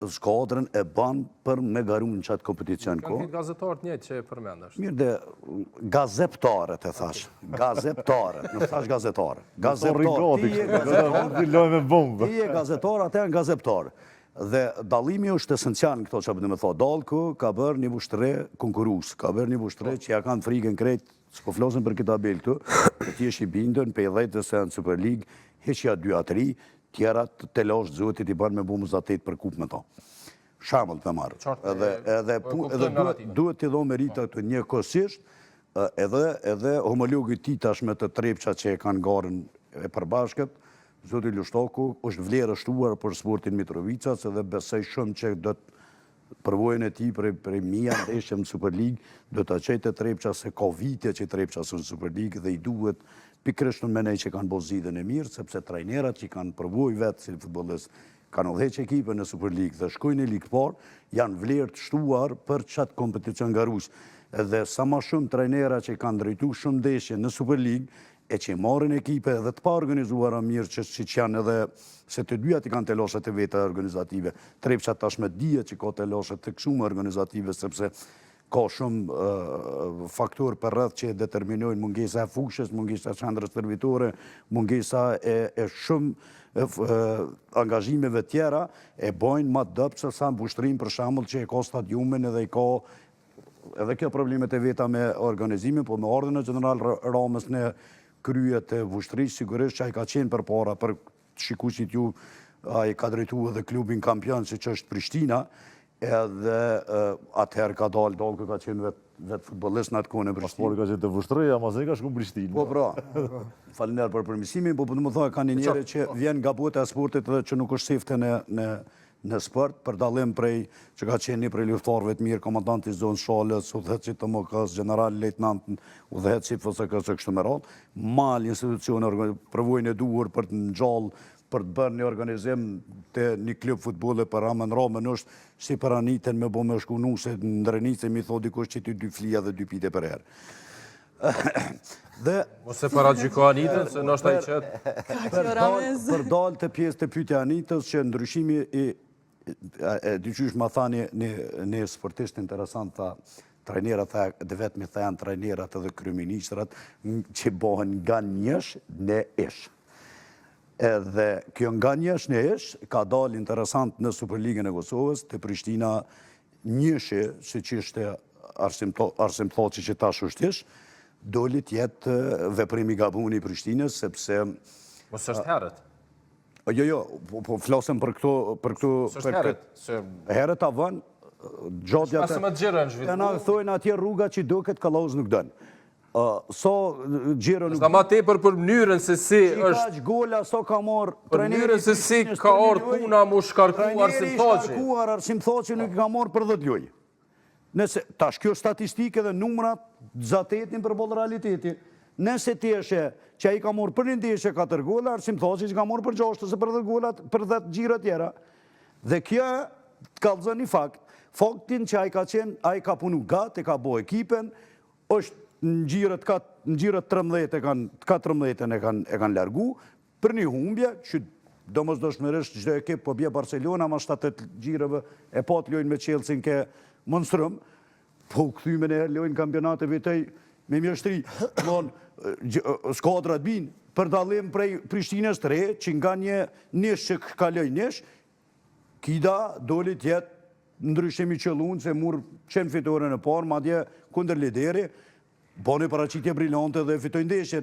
Shkodrën e ban për me garu në qatë kompeticion ko. Kanë këtë gazetarët njëtë që e përmendasht. Mirë dhe gazeptarët e thash. Gazeptarët, nuk thash gazetarët. Gazetarët, ti e gazetarë, atë janë gazetarë. Dhe dalimi është esencial në këto që përdo me thotë. Dalku ka bërë një vushtre konkurus, ka bërë një vushtre që ja kanë frikën krejt, s'po flosën për këtë tabel këtu, që ti është i bindën, pe i dhejtë se në Super League, heqja 2-3, tjera të losh zotit i bërë me bu mëzatet për kup me ta. Shamëll për marrë. Edhe duhet të do merita të një kësisht, edhe homologit ti tashme të trepqa që e kanë garën e përbashkët, Zoti Lushtoku është vlerë shtuar për sportin Mitrovicas edhe besoj shumë që do të përvojën e ti për mija ndeshje në Super League, do të qejtë trepqa se ka vite që trepqa së në Super League dhe i duhet pikërisht në menej që kanë bozidën e mirë, sepse trajnerat që kanë përvoj vetë si futbolist, kanë udheq ekipe në Super League dhe shkojnë në Ligë Parë, janë vlerë të shtuar për qatë kompeticion garus. Edhe sa ma shumë trajnera që kanë drejtu shumë ndeshje në Super League, e që marrin ekipe dhe të pa organizuara mirë që janë edhe se të dyja të kanë të loshet e vete organizative. Trepqa tashme dhije që ka të loshet të kësume organizative, sepse ka shumë faktor për rrëth që determinojnë mungesa e fushës, mungesa e qendrës servitore, mungesa e shumë angazhimeve tjera, e bojnë ma dëpë që sa në bushtrim për shambull që e ka stadiumin edhe i ka edhe kjo problemet e veta me organizimin, po me ardhën e general Ramës në kryet e vushtrisë, sigurisht që a i ka qenë për para, për shikusit ju, a i ka drejtu edhe klubin kampion, që është Prishtina, edhe atëherë ka dalë, ka qenë vetë futbolist në atë kone Prishtina. Paspori ka qenë të vushtreja, ma se ka shku Prishtina. Po pra, faleminderit për përmirësimin, po të më thoi ka një njëre që vjen nga bote e sportit edhe që nuk është sefte në sport, për dalim prej që ka qenë një prej luftarëve të mirë, komandanti zonë Shalës, udhëheci të MK-s, general lejtnant, udhëheci FSK-s e kështu me radhë, mal institucione përvojnë e duhur për të ngjallë, për të bërë një organizim të një klub futbolle për Ramën është si për anitën me bo me shkunu se në ndrenicë mi thodi dikush që ty 2 flija dhe 2 pite për herë. Ose para gjyko Anitën, se nështë taj qëtë. Për dalë të pjesë të pyte Anitës që ndryshimi e dyqysh ma tha një sportisht interesant, tha trajnerat dhe vetëmi tha janë trajnerat edhe kryeministrat që bohen nga njësh në ish. Edhe kjo nga njësh në ish ka dalë interesant në Superligën e Kosovës të Prishtina njëshe, që që ishte Arsim Thoqi që tash është ish, doli tjetë veprimi gabuni i Prishtinës, sepse... Mos është herët? Jo, po flasëm për këto... Së është herët? Herët avën, gjotja të... Asë më të gjirën zhvitku? E na thojnë atje rruga që do këtë kalauz nuk dënë. So gjirën nuk... Ska ma tepër për mënyrën se si është... Qika që gola, so ka morë... Për mënyrën se si ka orë puna mu shkarku Arsim Thoqi. Trajneri shkarkuar Arsim Thoqi nuk ka morë për 10 lojë. Nëse, tash kjo statistike dhe numrat zatetin për bolë realiteti. Nëse ti eshe që a i ka morë për një ndeshje 4 gola, Arsim Thoqi që ka morë për 6 ose për 10 gola, për 10 gjira tjera. Dhe kjo të kalëzën një fakt. Faktin që a i ka punu gatë, e ka bo ekipen, është në gjirët 13 e kanë largu, për një humbje, që do mos dëshmërisht gjdo ekip po bje Barcelona, ma 7 gjirëve e pat lojnë me Chelsea ke Monstrëm, po këthyme në herë lojnë kampionate vitej me mjeshtri, skadrat binë, për dalim prej Prishtinës të re, që nga një nish që kaloj nish, kida doli tjetë ndryshemi qëllun, se murë qenë fitore në parë, ma dje kunder lideri, boni paracitje brillante dhe fitoj ndeshjet.